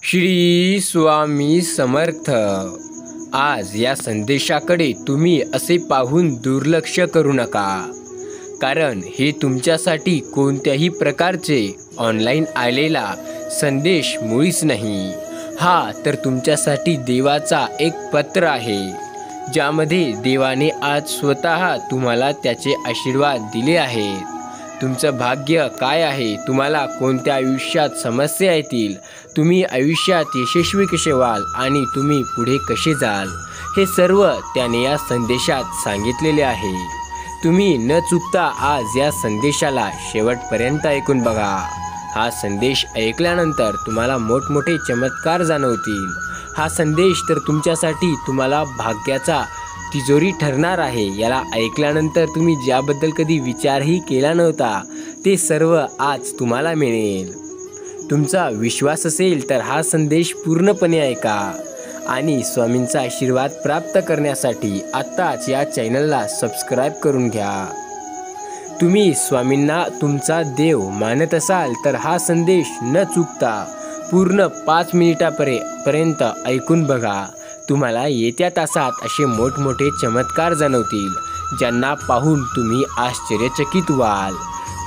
श्री स्वामी समर्थ। आज या संदेशाकडे तुम्ही असे पाहून दुर्लक्ष करू नका, कारण हे तुमच्यासाठी कोणत्याही प्रकारचे ऑनलाईन आलेला संदेश मुळीच नाही। हा तर तुमच्यासाठी देवाचा एक पत्र आहे, ज्यामध्ये देवाने आज स्वतः तुम्हाला त्याचे आशीर्वाद दिले आहेत। तुमचं भाग्य काय आहे, तुम्हाला कोणत्या आयुष्यात समस्या येतील, तुम्ही आयुष्यात यशस्वी कसे व्हाल आणि तुम्ही पुढे कसे जाल, हे सर्व त्याने या संदेशात सांगितलेले आहे। तुम्ही न चुकता आज या संदेशाला शेवटपर्यंत ऐकून बघा। हा संदेश ऐकल्यानंतर तुम्हाला मोठमोठे चमत्कार जाणवतील। हा संदेश तर तुमच्यासाठी तुम्हाला भाग्याचा तिजोरी ठरणार आहे। याला ऐकल्यानंतर तुम्ही ज्याबद्दल कधी विचारही केला नव्हता, ते सर्व आज तुम्हाला मिळेल। तुमचा विश्वास असेल तर हा संदेश पूर्णपणे ऐका आणि स्वामींचा आशीर्वाद प्राप्त करण्यासाठी आत्ताच या चॅनलला सबस्क्राईब करून घ्या। तुम्ही स्वामींना तुमचा देव मानत असाल तर हा संदेश न चुकता पूर्ण 5 मिनिटापर्यंत ऐकून बघा। तुम्हाला येत्या तासात असे मोठमोठे चमत्कार जाणवतील, ज्यांना पाहून तुम्ही आश्चर्यचकित व्हाल।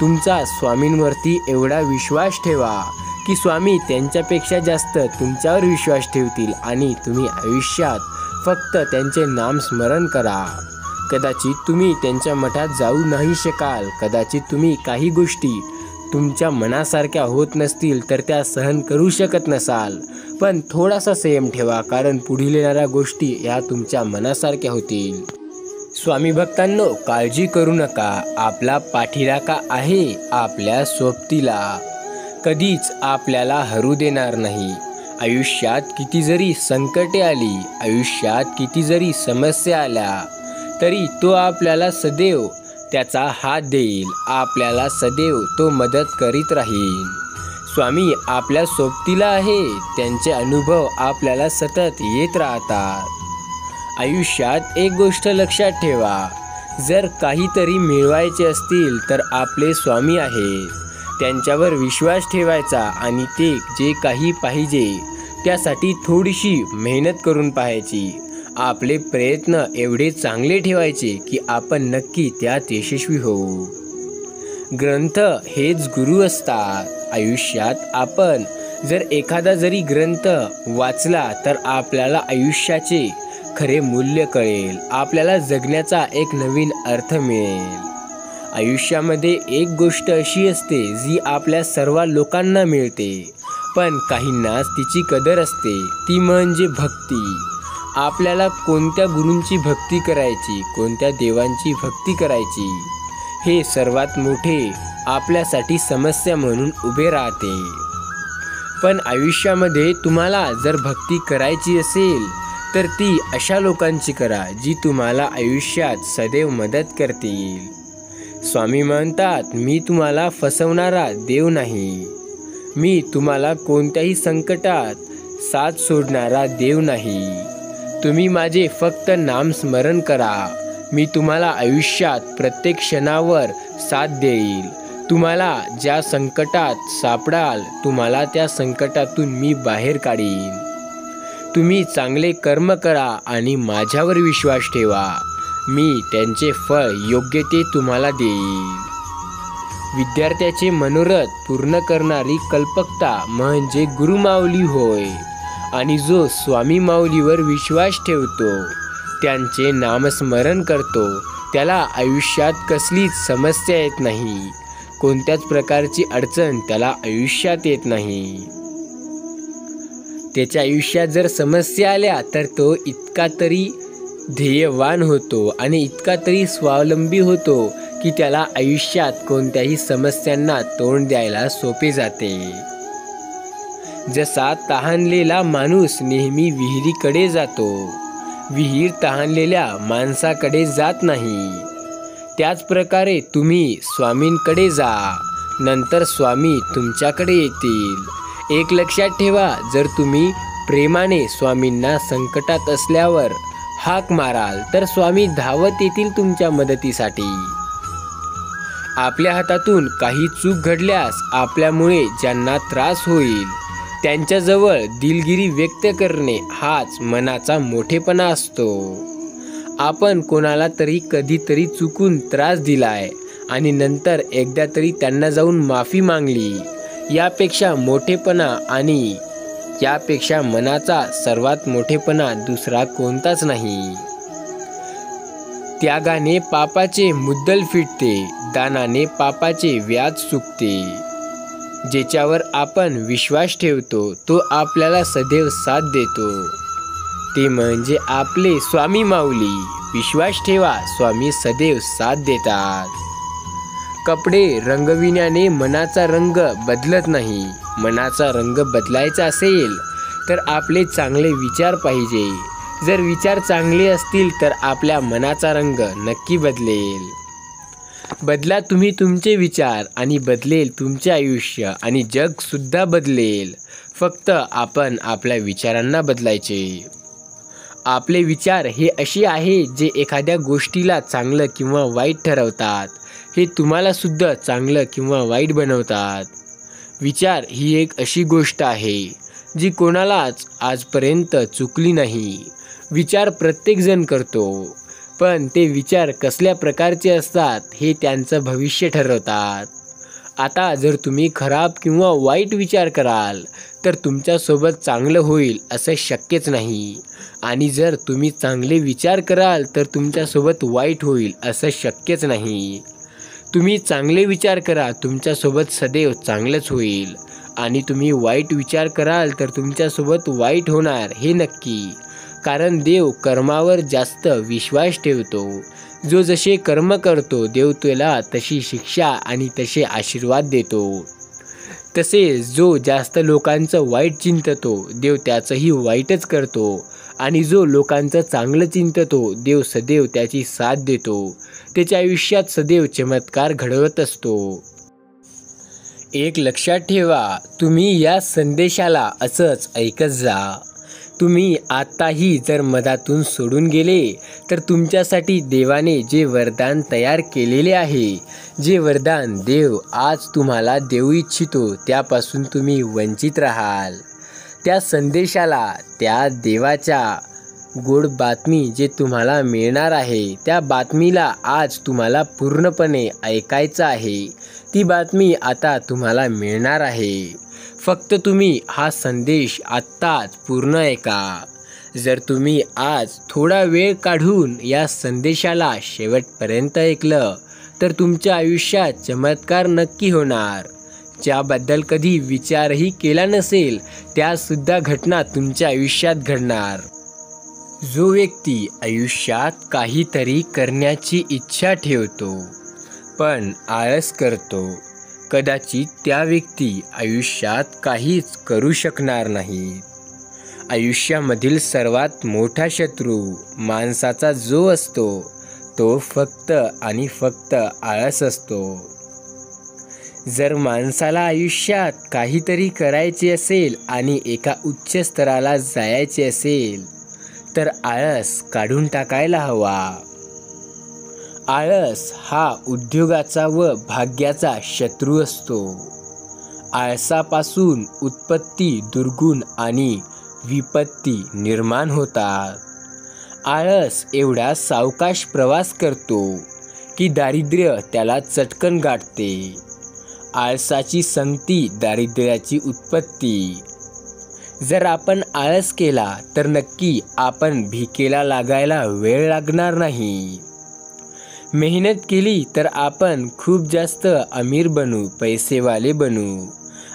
तुमचा स्वामींवरती एवढा विश्वास ठेवा की स्वामी त्यांच्यापेक्षा जास्त तुमच्यावर विश्वास ठेवतील आणि तुम्ही आयुष्यात फक्त त्यांचे नाम स्मरण करा। कदाचित तुम्ही त्यांच्या मठात जाऊ नाही शकाल, कदाचित तुम्ही काही गोष्टी तुमच्या मनासारख्या होत नसतील तर त्या सहन करू शकत नसाल, पण थोडासा संयम ठेवा, कारण पुढील येणाऱ्या गोष्टी ह्या तुमच्या मनासारख्या होतील। स्वामी भक्तांनो, काळजी करू नका, आपला पाठीराखा आहे आपल्या सोबतीला, कधीच आपल्याला हरू देणार नाही। आयुष्यात किती जरी संकटे आली, आयुष्यात किती जरी समस्या आल्या, तरी तो आपल्याला सदैव त्याचा हात देईल, आपल्याला सदैव तो मदत करीत राहील। स्वामी आपल्या सोबतीला आहे, त्यांचे अनुभव आपल्याला सतत येत राहतात। आयुष्यात एक गोष्ट लक्षात ठेवा, जर काहीतरी मिळवायचे असतील तर आपले स्वामी आहेत, त्यांच्यावर विश्वास ठेवायचा आणि ते जे काही पाहिजे त्यासाठी थोडीशी मेहनत करून पाहायची। आपले प्रयत्न एवढे चांगले ठेवायचे की आपण नक्की त्यात यशस्वी होऊ। ग्रंथ हेच गुरु असतात। आयुष्यात आपण जर एखादा जरी ग्रंथ वाचला तर आपल्याला आयुष्याचे खरे मूल्य कळेल, आपल्याला जगण्याचा एक नवीन अर्थ मिळेल। आयुष्यामध्ये एक गोष्ट अशी असते जी आपल्या सर्व लोकांना मिळते, पण काहींनाच तिची कदर असते, ती म्हणजे भक्ती। आपल्याला कोणत्या गुरूंची भक्ती करायची, कोणत्या देवांची भक्ती करायची, हे सर्वात मोठे आपल्यासाठी समस्या म्हणून उभे राहते। पण आयुष्यामध्ये तुम्हाला जर भक्ती करायची असेल तर ती अशा लोकांची करा जी तुम्हाला आयुष्यात सदैव मदत करतील। स्वामी म्हणतात, मी तुम्हाला फसवणारा देव नाही, मी तुम्हाला कोणत्याही संकटात साथ सोडणारा देव नाही। तुम्ही माझे फक्त नाम स्मरण करा, मी तुम्हाला आयुष्यात प्रत्येक क्षणावर साथ देईल। तुम्हाला ज्या संकटात सापडाल, तुम्हाला त्या संकटातून मी बाहेर काढीन। तुम्ही चांगले कर्म करा आणि माझ्यावर विश्वास ठेवा, मी त्यांचे फळ योग्य ते तुम्हाला देईल। विद्यार्थ्याचे मनोरथ पूर्ण करणारी कल्पकता म्हणजे गुरुमाऊली होय, आणि जो स्वामी माऊलीवर विश्वास ठेवतो, त्यांचे नामस्मरण करतो, त्याला आयुष्यात कसलीच समस्या येत नाही, कोणत्याच प्रकारची अडचण त्याला आयुष्यात येत नाही। त्याच्या आयुष्यात जर समस्या आल्या तर तो इतका तरी ध्येयवान होतो आणि इतका तरी स्वावलंबी होतो की त्याला आयुष्यात कोणत्याही समस्यांना तोंड द्यायला सोपे जाते। जसा तहानलेला माणूस नेहमी विहिरीकडे जातो, विहीर तहानलेल्या माणसाकडे जात नाही, त्याच प्रकारे तुम्ही स्वामींकडे जा, नंतर स्वामी तुमच्याकडे येतील। एक लक्षात ठेवा, जर तुम्ही प्रेमाने स्वामींना संकटात असल्यावर हाक माराल तर स्वामी धावत येतील तुमच्या मदतीसाठी। आपल्या हातातून काही चूक घडल्यास, आपल्यामुळे ज्यांना त्रास होईल त्यांच्याजवळ दिलगिरी व्यक्त करणे हाच मनाचा मोठेपणा असतो. आपण कोणाला तरी कधीतरी चुकून त्रास दिलाय आणि नंतर एकदा तरी त्यांना जाऊन माफी मागली, यापेक्षा मोठेपणा आणि यापेक्षा मनाचा सर्वात मोठेपणा दुसरा कोणताच नाही. त्यागाने पापाचे मुद्दल फिटते, दानाने पापाचे व्याज चुकते. ज्याच्यावर आपण विश्वास ठेवतो तो आपल्याला सदैव साथ देतो. ते म्हणजे आपले स्वामी माऊली. विश्वास ठेवा, स्वामी सदैव साथ देतात. कपडे रंगविण्याने मनाचा रंग बदलत नाही. मनाचा रंग बदलायचा असेल तर आपले चांगले विचार पाहिजे. जर विचार चांगले असतील तर आपल्या मनाचा रंग नक्की बदलेल. बदला तुम्ही तुमचे विचार आणि बदलेल तुमचे आयुष्य आणि जगसुद्धा बदलेल. फक्त आपण आपल्या विचारांना बदलायचे. आपले विचार हे असे आहे जे एखाद्या गोष्टीला चांगलं किंवा वाईट ठरवतात. हे तुम्हाला सुद्धा चांगलं किंवा वाईट बनवतात. विचार ही एक अशी गोष्ट आहे जी कोणालाच आजपर्यंत चुकली नाही. विचार प्रत्येकजण करतो, पण ते विचार कसल्या प्रकारचे असतात हे त्यांचं भविष्य ठरवतात. आता जर तुम्ही खराब किंवा वाईट विचार कराल तर तुमच्यासोबत चांगलं होईल असं शक्यच नाही. आणि जर तुम्ही चांगले विचार कराल तर तुमच्यासोबत वाईट होईल असं शक्यच नाही. तुम्ही चांगले विचार करा, तुमच्यासोबत सदैव चांगलंच होईल. आणि तुम्ही वाईट विचार कराल तर तुमच्यासोबत वाईट होणार हे नक्की. कारण देव कर्मावर जास्त विश्वास ठेवतो. जो जसे कर्म करतो देव त्याला तशी शिक्षा आणि तसे आशीर्वाद देतो. तसेच जो जास्त लोकांचं वाईट चिंततो देव त्याचंही वाईटच करतो. आणि जो लोकांचं चांगलं चिंततो देव सदैव त्याची साथ देतो. त्याच्या आयुष्यात सदैव चमत्कार घडवत असतो. एक लक्षात ठेवा, तुम्ही या संदेशाला असंच ऐकत जा. तुम्ही आत्ताही जर मधातून सोडून गेले तर तुमच्यासाठी देवाने जे वरदान तयार केलेले आहे, जे वरदान देव आज तुम्हाला देऊ इच्छितो त्यापासून तुम्ही वंचित राहाल. त्या संदेशाला, त्या देवाच्या गोड बातमी जे तुम्हाला मिळणार आहे त्या बातमीला आज तुम्हाला पूर्णपणे ऐकायचं आहे. ती बातमी आता तुम्हाला मिळणार आहे. फक्त तुम्ही हा संदेश आत्ताच पूर्ण ऐका. जर तुम्ही आज थोडा वेळ काढून या संदेशाला शेवटपर्यंत ऐकलं तर तुमच्या आयुष्यात चमत्कार नक्की होणार. ज्याबद्दल कधी विचारही केला नसेल त्यासुद्धा घटना तुमच्या आयुष्यात घडणार. जो व्यक्ती आयुष्यात काहीतरी करण्याची इच्छा ठेवतो पण आळस करतो, कदाचित त्या व्यक्ती आयुष्यात काहीच करू शकणार नाही. आयुष्यामधील सर्वात मोठा शत्रू माणसाचा जो असतो तो फक्त आणि फक्त आळस असतो. जर माणसाला आयुष्यात काहीतरी करायचे असेल आणि एका उच्च स्तराला जायचे असेल तर आळस काढून टाकायला हवा. आळस हा उद्योगाचा व भाग्याचा शत्रू असतो. आळसापासून उत्पत्ती, दुर्गुण आणि विपत्ती निर्माण होतात. आळस एवढा सावकाश प्रवास करतो की दारिद्र्य त्याला चटकन गाठते. आळसाची संगती दारिद्र्याची उत्पत्ती. जर आपण आळस केला तर नक्की आपण भिकेला लागायला वेळ लागणार नाही. मेहनत केली तर आपण खूप जास्त अमीर बनू, पैसेवाले बनू.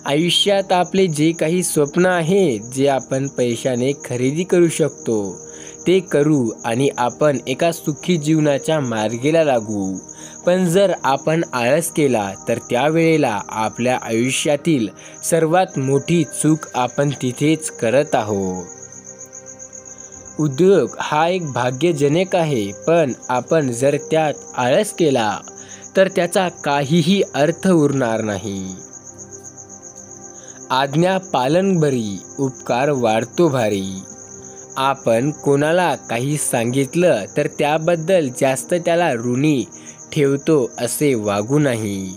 आयुष्यात आपले जे काही स्वप्न आहे, जे आपण पैशाने खरेदी करू शकतो ते करू आणि आपण एका सुखी जीवनाच्या मार्गेला लागू. पण जर आपण आळस केला तर त्यावेळेला आपल्या आयुष्यातील सर्वात मोठी चूक आपण तिथेच करत आहोत. उद्योग हा एक भाग्यजनक आहे, पण आपण जर त्यात आळस केला तर त्याचा काहीही अर्थ उरणार नाही. आज्ञा पालन बरी, उपकार वाढतो भारी. आपण कोणाला काही सांगितलं तर त्याबद्दल जास्त त्याला ऋणी ठेवतो असे वागू नाही.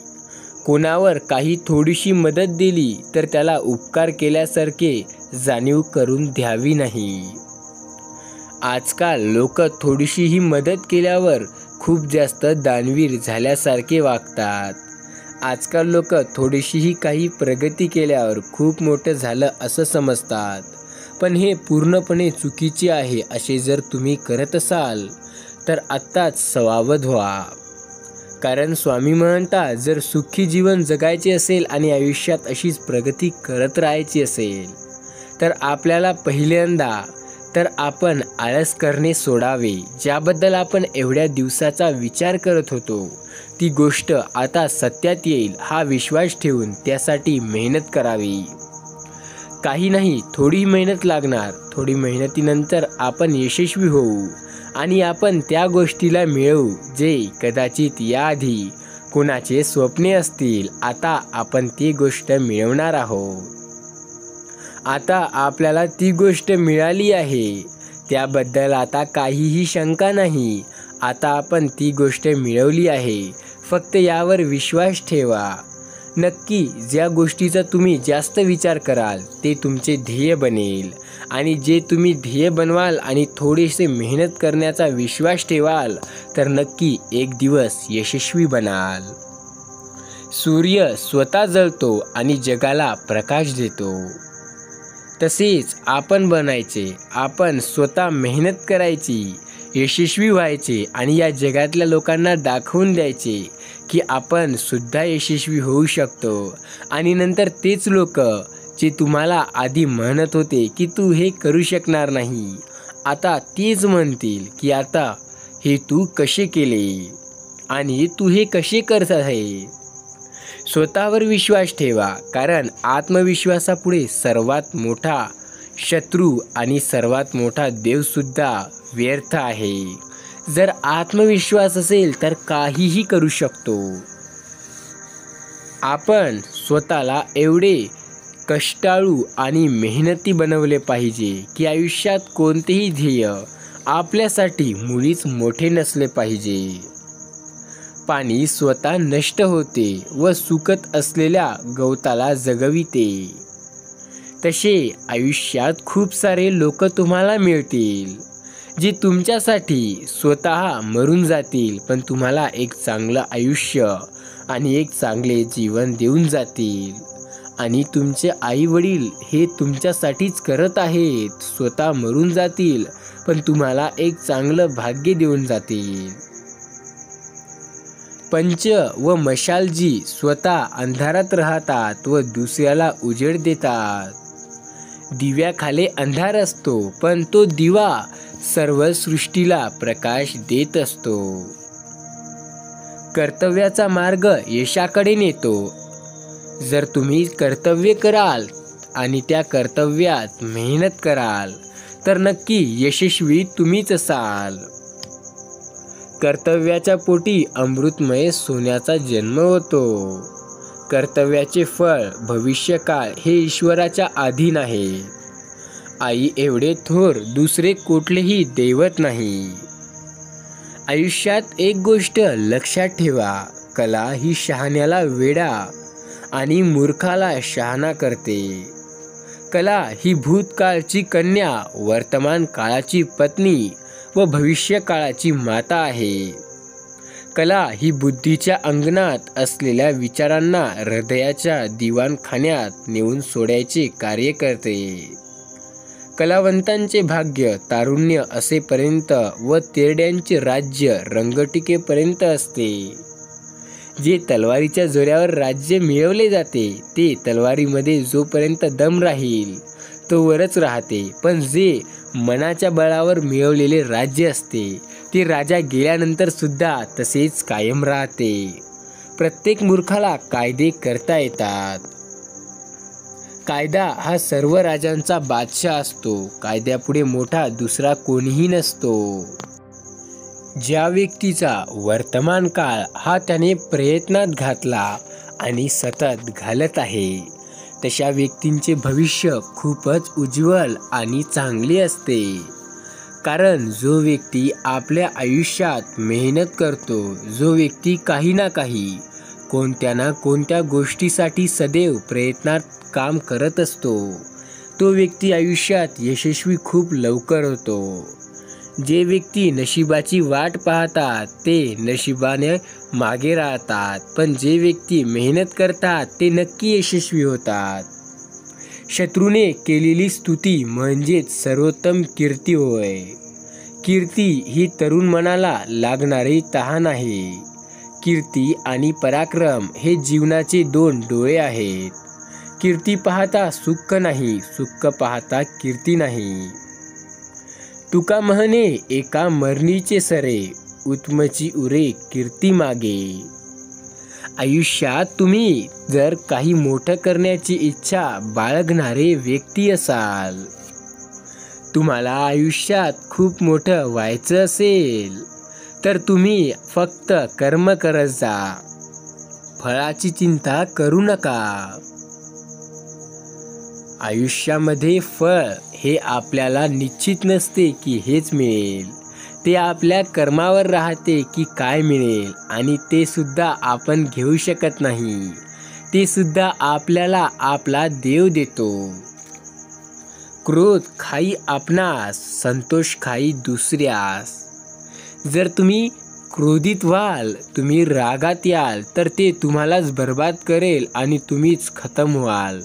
कोणावर काही थोडीशी मदत दिली तर त्याला उपकार केल्यासारखे जाणीव करून द्यावी नाही. आजकाल लोक थोडीशीही मदत केल्यावर खूप जास्त दानवीर झाल्यासारखे वागतात. आजकाल लोक थोडीशीही काही प्रगती केल्यावर खूप मोठं झालं असं समजतात. पण हे पूर्णपणे चुकीचे आहे. असे जर तुम्ही करत असाल तर आत्ताच सावध व्हा. कारण स्वामी म्हणतात, जर सुखी जीवन जगायचे असेल आणि आयुष्यात अशीच प्रगती करत राहायची असेल तर आपल्याला पहिल्यांदा तर आपण आळस करणे सोडावे. ज्याबद्दल आपण एवढ्या दिवसाचा विचार करत होतो ती गोष्ट आता सत्यात येईल हा विश्वास ठेवून त्यासाठी मेहनत करावी. काही नाही, थोडी मेहनत लागणार. थोडी मेहनतीनंतर आपण यशस्वी होऊ आणि आपण त्या गोष्टीला मिळवू जे कदाचित याआधी कोणाचे स्वप्ने असतील. आता आपण ती गोष्ट मिळवणार आहोत. आता आपल्याला ती गोष्ट मिळाली आहे, त्याबद्दल आता काहीही शंका नाही. आता आपण ती गोष्ट मिळवली आहे. फक्त यावर विश्वास ठेवा. नक्की ज्या गोष्टीचा तुम्ही जास्त विचार कराल ते तुमचे ध्येय बनेल आणि जे तुम्ही ध्येय बनवाल आणि थोडेसे मेहनत करण्याचा विश्वास ठेवाल तर नक्की एक दिवस यशस्वी बनाल. सूर्य स्वतः जळतो आणि जगाला प्रकाश देतो. तसेच आपण बनायचे. आपण स्वतः मेहनत करायची, यशस्वी व्हायचे आणि या जगातल्या लोकांना दाखवून द्यायचे की आपण सुद्धा यशस्वी होऊ शकतो. आणि नंतर तेच लोक जे तुम्हाला आधी म्हणत होते की तू हे करू शकणार नाही, आता तेच म्हणतील की आता हे तू कसे केले आणि तू हे कसे करत आहे. स्वतःवर विश्वास ठेवा. कारण आत्मविश्वासापुढे सर्वात मोठा शत्रू आणि सर्वात मोठा देवसुद्धा व्यर्थ आहे. जर आत्मविश्वास असेल तर काहीही करू शकतो. आपण स्वतःला एवढे कष्टाळू आणि मेहनती बनवले पाहिजे की आयुष्यात कोणतेही ध्येय आपल्यासाठी मुळीच मोठे नसले पाहिजे. पाणी स्वतः नष्ट होते व सुकत असलेल्या गवताला जगविते. तसे आयुष्यात खूप सारे लोक तुम्हाला मिळतील जे तुमच्यासाठी स्वतः मरून जातील, पण तुम्हाला एक चांगलं आयुष्य आणि एक चांगले जीवन देऊन जातील. आणि तुमचे आई वडील हे तुमच्यासाठीच करत आहेत. स्वतः मरून जातील पण तुम्हाला एक चांगलं भाग्य देऊन जातील. पंच व मशालजी स्वतः अंधारात राहतात व दुसऱ्याला उजेड देतात. दिव्याखाली अंधार असतो पण तो दिवा सर्व सृष्टीला प्रकाश देत असतो. कर्तव्याचा मार्ग यशाकडे नेतो. जर तुम्ही कर्तव्य कराल आणि त्या कर्तव्यात मेहनत कराल तर नक्की यशस्वी तुम्हीच असाल. कर्तव्याच्या पोटी अमृतमय सोन्याचा जन्म होतो. कर्तव्याचे फळ भविष्यकाळ हे ईश्वराच्या अधीन आहे. आई एवढे थोर दुसरे कुठलेही दैवत नाही. आयुष्यात एक गोष्ट लक्षात ठेवा, कला ही शहाण्याला वेडा आणि मूर्खाला शहाणा करते. कला ही भूतकाळची कन्या, वर्तमान काळाची पत्नी व भविष्य काळाची माता आहे. कला ही बुद्धीच्या अंगणात असलेल्या विचारांना हृदयाच्या दिवाणखान्यात नेऊन सोडायचे कार्य करते. कलावंतांचे भाग्य तारुण्य असेपर्यंत व तेरड्यांचे राज्य रंगटिकेपर्यंत असते. जे तलवारीच्या जोऱ्यावर राज्य मिळवले जाते ते तलवारीमध्ये जोपर्यंत दम राहील तोवरच राहते. पण जे मनाच्या बळावर मिळवलेले राज्य असते ते राजा गेल्यानंतर सुद्धा तसेच कायम राहते. प्रत्येक मूर्खाला कायदे करता येतात. कायदा हा सर्व राजांचा बादशाह असतो. कायद्यापुढे मोठा दुसरा कोणीही नसतो. ज्या व्यक्तीचा वर्तमान काळ हा त्याने प्रयत्नात घातला आणि सतत घालत आहे तशा व्यक्तींचे भविष्य खूपच उज्ज्वल आणि चांगले असते. कारण जो व्यक्ती आपल्या आयुष्यात मेहनत करतो, जो व्यक्ती काही ना काही कोणत्या ना कोणत्या गोष्टीसाठी सदैव प्रयत्नात काम करत असतो, तो व्यक्ती आयुष्यात यशस्वी खूप लवकर होतो. जे व्यक्ती नशिबाची वाट पाहतात ते नशिबाने मागे राहतात, पण जे व्यक्ती मेहनत करतात ते नक्की यशस्वी होतात. शत्रूने केलेली स्तुती म्हणजेच सर्वोत्तम कीर्ती होय. कीर्ती ही तरुण मनाला लागणारी तहान आहे. कीर्ती आणि पराक्रम हे जीवनाचे दोन डोळे आहेत. कीर्ती पाहता सुख नाही, सुख पाहता कीर्ती नाही. तुका म्हणे एका मरणीचे सरे, उत्तमची उरे कीर्ती मागे. आयुष्यात तुम्ही जर काही मोठं करण्याची इच्छा बाळगणारे व्यक्ती असाल, तुम्हाला आयुष्यात खूप मोठं व्हायचं असेल तर तुम्ही फक्त कर्म करत जा, फळाची चिंता करू नका. आयुष्यामध्ये फळ हे आपल्याला निश्चित नसते की हेच मिळेल, ते आपल्या कर्मावर राहते की काय मिळेल, आणि ते सुद्धा आपण घेऊ शकत नाही. ते सुद्धा आपल्याला आपला देव देतो. क्रोध खाई आपणास, संतोष खाई दुसऱ्यास. जर तुम्ही क्रोधित व्हाल, तुम्ही रागात याल तर ते तुम्हालाच बर्बाद करेल आणि तुम्हीच खतम व्हाल.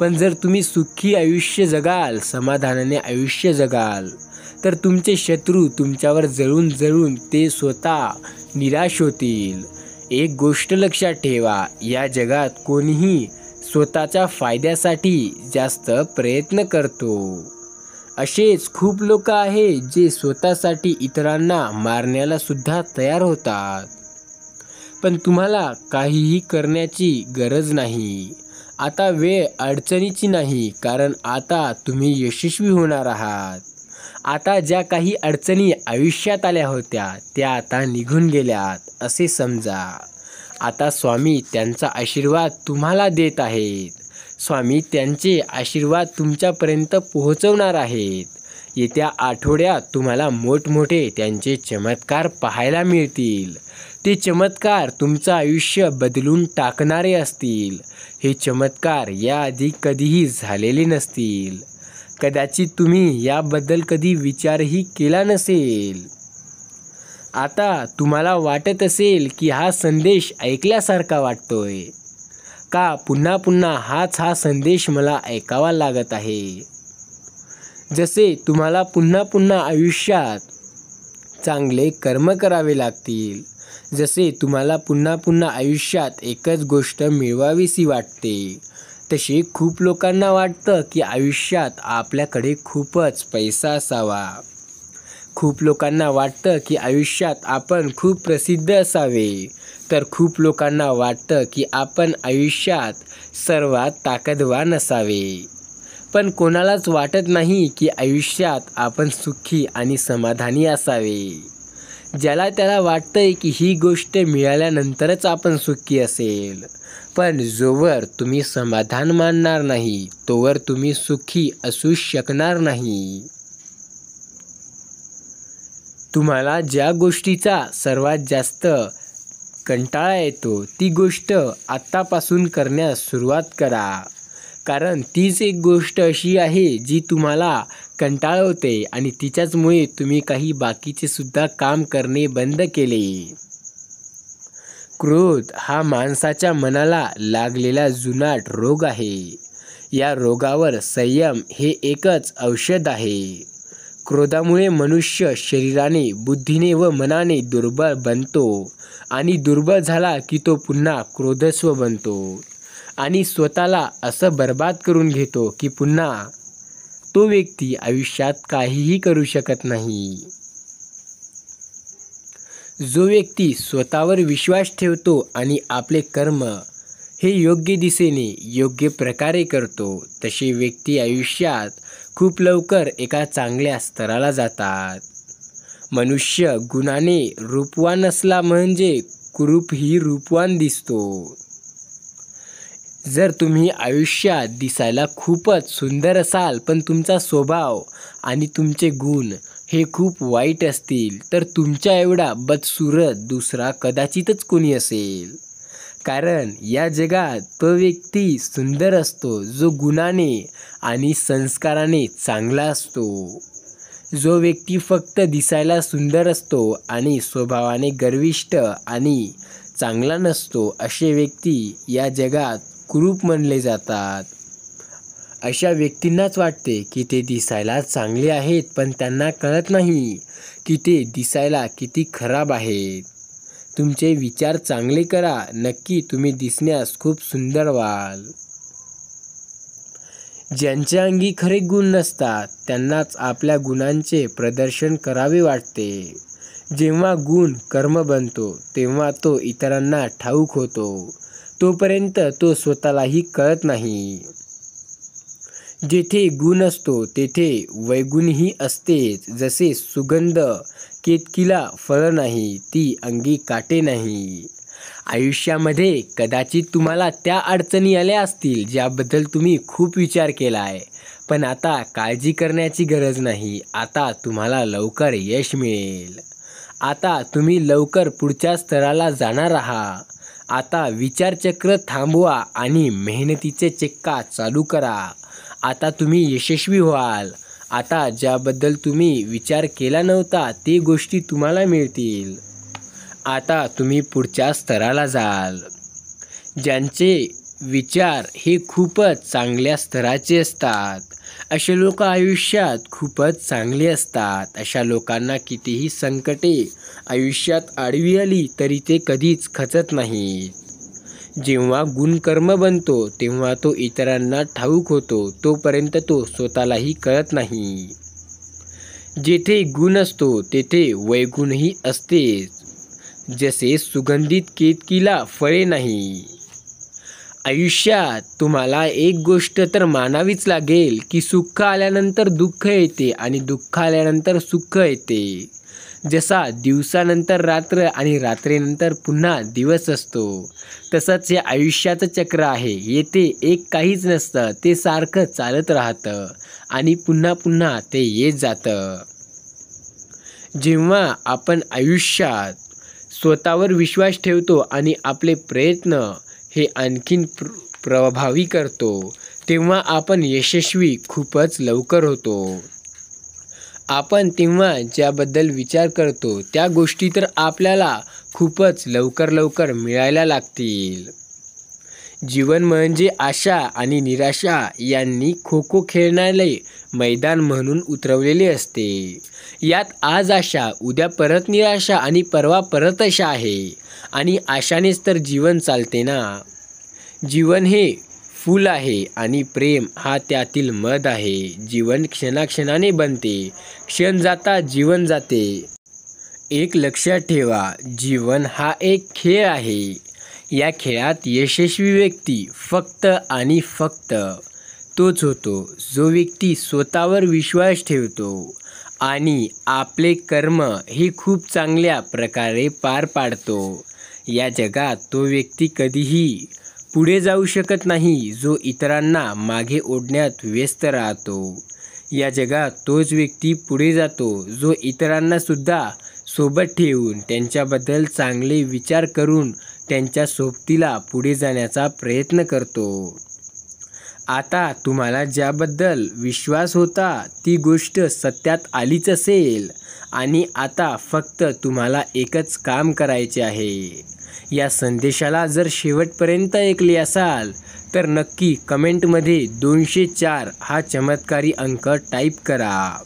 पण जर तुम्ही सुखी आयुष्य जगाल, समाधानाने आयुष्य जगाल, तर तुमचे शत्रू तुमच्यावर जळून जळून ते स्वतः निराश होतील. एक गोष्ट लक्षात ठेवा, या जगात कोणीही स्वतःच्या फायद्यासाठी जास्त प्रयत्न करतो. असेच खूप लोक आहेत जे स्वतःसाठी इतरांना मारण्याला सुद्धा तयार होतात. पण तुम्हाला काहीही करण्याची गरज नाही. आता वेळ अडचणीची नाही, कारण आता तुम्ही यशस्वी होणार आहात. आता ज्या काही अडचणी आयुष्यात आल्या होत्या त्या आता निघून गेल्यात असे समजा. आता स्वामी त्यांचा आशीर्वाद तुम्हाला देत आहेत. स्वामी त्यांचे आशीर्वाद तुमच्यापर्यंत पोहोचवणार आहेत. येत्या आठवड्यात तुम्हाला मोठमोठे त्यांचे चमत्कार पाहायला मिळतील. ते चमत्कार तुमचं आयुष्य बदलून टाकणारे असतील. हे चमत्कार याआधी कधीही झालेले नसतील. कदाचित तुम्ही याबद्दल कधी विचारही केला नसेल. आता तुम्हाला वाटत असेल की हा संदेश ऐकल्यासारखा वाटतोय. का पुन्हा पुन्हा हा संदेश मला ऐकावा लागत आहे. जसे तुम्हाला पुन्हा पुन्हा आयुष्यात चांगले कर्म करावे लागतील, जसे तुम्हाला पुन्हा पुन्हा आयुष्यात एकच गोष्ट मिळवावीशी वाटते, तसे खूप लोकांना वाटतं की आयुष्यात आपल्याकडे खूपच पैसा असावा. खूप लोकांना वाटतं की आयुष्यात आपण खूप प्रसिद्ध असावे, तर खूप लोकांना वाटतं की आपण आयुष्यात सर्वात ताकदवान असावे. पण कोणालाच वाटत नाही की आयुष्यात आपण सुखी आणि समाधानी असावे. ज्याला त्याला वाटतंय की ही गोष्ट मिळाल्यानंतरच आपण सुखी असेल. पण जोवर तुम्ही समाधान मानणार नाही तोवर तुम्ही सुखी असू शकणार नाही. तुम्हाला ज्या गोष्टीचा सर्वात जास्त कंटाळा येतो ती गोष्ट आत्तापासून करण्यास सुरुवात करा. कारण तीच एक गोष्ट अशी आहे जी तुम्हाला कंटाळवते आणि तिच्याचमुळे तुम्ही काही बाकीचे सुद्धा काम करणे बंद केले. क्रोध हा माणसाच्या मनाला लागलेला जुनाट रोग आहे. या रोगावर संयम हे एकच औषध आहे. क्रोधामुळे मनुष्य शरीराने, बुद्धीने व मनाने दुर्बळ बनतो आणि दुर्बळ झाला की तो पुन्हा क्रोधस्व बनतो आणि स्वतःला असं बर्बाद करून घेतो की पुन्हा तो व्यक्ती आयुष्यात काहीही करू शकत नाही. जो व्यक्ती स्वतःवर विश्वास ठेवतो आणि आपले कर्म हे योग्य दिशेने, योग्य प्रकारे करतो, तसे व्यक्ती आयुष्यात खूप लवकर एका चांगल्या स्तराला जातात. मनुष्य गुणाने रूपवान असला म्हणजे कुरूपही रूपवान दिसतो. जर तुम्ही आयुष्यात दिसायला खूपच सुंदर असाल पण तुमचा स्वभाव आणि तुमचे गुण हे खूप वाईट असतील तर तुमच्या एवढा बदसूरत दुसरा कदाचितच कोणी असेल. कारण या जगात तो व्यक्ती सुंदर असतो जो गुणाने आणि संस्काराने चांगला असतो. जो व्यक्ती फक्त दिसायला सुंदर असतो आणि स्वभावाने गर्विष्ठ आणि चांगला नसतो, असे व्यक्ती या जगात कुरूप मानले जातात. अशा व्यक्तींनाच वाटते की ते दिसायला चांगले आहेत, पण त्यांना कळत नाही की ते दिसायला किती खराब आहेत. तुमचे विचार चांगले करा, नक्की तुम्ही दिसण्यास खूप सुंदर व्हाल. ज्यांच्या अंगी खरे गुण नसतात त्यांनाच आपल्या गुणांचे प्रदर्शन करावे वाटते. जेव्हा गुण कर्म बनतो तेव्हा तो इतरांना ठाऊक होतो. तोपर्यंत तो स्वतःलाही कळत नाही. जेथे गुण असतो तेथे वैगुणही असतेच. जसे सुगंध केतकीला फळ नाही, ती अंगी काटे नाही. आयुष्यामध्ये कदाचित तुम्हाला त्या अडचणी आल्या असतील ज्याबद्दल तुम्ही खूप विचार केला आहे, पण आता काळजी करण्याची गरज नाही. आता तुम्हाला लवकर यश मिळेल. आता तुम्ही लवकर पुढच्या स्तराला जाणार आहात. आता विचारचक्र थांबवा आणि मेहनतीचे चक्का चालू करा. आता तुम्ही यशस्वी व्हाल. आता ज्याबद्दल तुम्ही विचार केला नव्हता ते गोष्टी तुम्हाला मिळतील. आता तुम्ही पुढच्या स्तराला जाल. ज्यांचे विचार हे खूपच चांगल्या स्तराचे असतात, असे लोक आयुष्यात खूपच चांगले असतात. अशा लोकांना कितीही संकटे आयुष्यात आडवी आली तरी ते कधीच खचत नाहीत. जेव्हा गुणकर्म बनतो तेव्हा तो इतरांना ठाऊक होतो. तोपर्यंत तो स्वतःलाही कळत नाही. जेथे गुण असतो तेथे वैगुणही असतेच. जसे सुगंधित केतकीला फळे नाही. आयुष्यात तुम्हाला एक गोष्ट तर मानावीच लागेल की सुख आल्यानंतर दुःख येते आणि दुःख आल्यानंतर सुख येते. जसा दिवसानंतर रात्र आणि रात्रीनंतर पुन्हा दिवस असतो, तसंच हे आयुष्याचं चक्र आहे. येथे एक काहीच नसतं, ते सारखं चालत राहतं आणि पुन्हा पुन्हा ते येत जातं. जेव्हा आपण आयुष्यात स्वतःवर विश्वास ठेवतो आणि आपले प्रयत्न हे आणखीन प्रभावी करतो, तेव्हा आपण यशस्वी खूपच लवकर होतो. आपण तेव्हा ज्याबद्दल विचार करतो त्या गोष्टी तर आपल्याला खूपच लवकर मिळायला लागतील. जीवन म्हणजे आशा आणि निराशा यांनी खो खो खेळणारे मैदान म्हणून उतरवलेले असते. यात आज आशा, उद्या परत निराशा आणि परवा परत आशा आहे. आणि आशानेच तर जीवन चालते ना. जीवन हे फूल आहे आणि प्रेम हा त्यातील मध आहे. जीवन क्षणाक्षणाने बनते, क्षण जाता जीवन जाते. एक लक्षात ठेवा, जीवन हा एक खेळ आहे. या खेळात यशस्वी व्यक्ती फक्त आणि फक्त तोच होतो जो व्यक्ती स्वतःवर विश्वास ठेवतो आणि आपले कर्म हे खूप चांगल्या प्रकारे पार पाडतो. या जगात तो व्यक्ती कधीही पुढे जाऊ शकत नाही जो इतरांना मागे ओढण्यात व्यस्त राहतो. या जगात तोच व्यक्ती पुढे जातो जो इतरांना सुद्धा सोबत ठेवून त्यांच्याबद्दल चांगले विचार करून त्यांच्या सोबतीला पुढे जाण्याचा प्रयत्न करतो. आता तुम्हाला ज्याबद्दल विश्वास होता ती गोष्ट सत्यात आलीच असेल आणि आता फक्त तुम्हाला एकच काम करायचे आहे. या संदेशाला जर शेवटपर्यंत ऐकले असाल तर नक्की कमेंटमध्ये 204 हा चमत्कारी अंक टाईप करा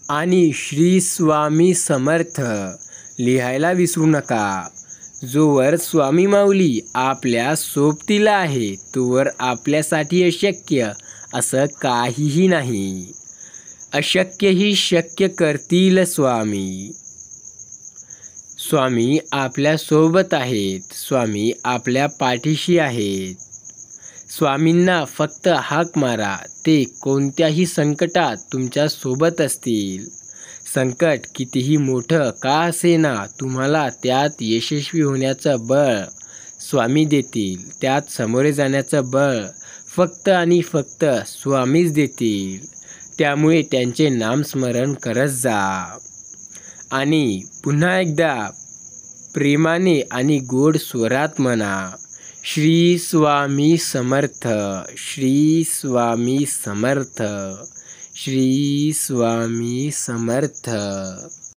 आणि श्री स्वामी समर्थ लिहायला विसरू नका. जोवर स्वामी माऊली आपल्या सोबतीला आहे तोवर आपल्यासाठी अशक्य असं काहीही नाही. अशक्यही शक्य करतील स्वामी. स्वामी आपल्या सोबत आहेत. स्वामी आपल्या पाठीशी आहेत. स्वामींना फक्त हाक मारा, ते कोणत्याही संकटात तुमच्या सोबत असतील. संकट कितीही मोठं का असेना, तुम्हाला त्यात यशस्वी होण्याचं बळ स्वामी देतील. त्यात सामोरे जाण्याचं बळ फक्त आणि फक्त स्वामीच देतील. त्यामुळे त्यांचे नामस्मरण करत जा. आणि पुन्हा एकदा प्रेमाने आणि गोड स्वरात म्हणा. श्री स्वामी समर्थ. श्री स्वामी समर्थ. श्री स्वामी समर्थ.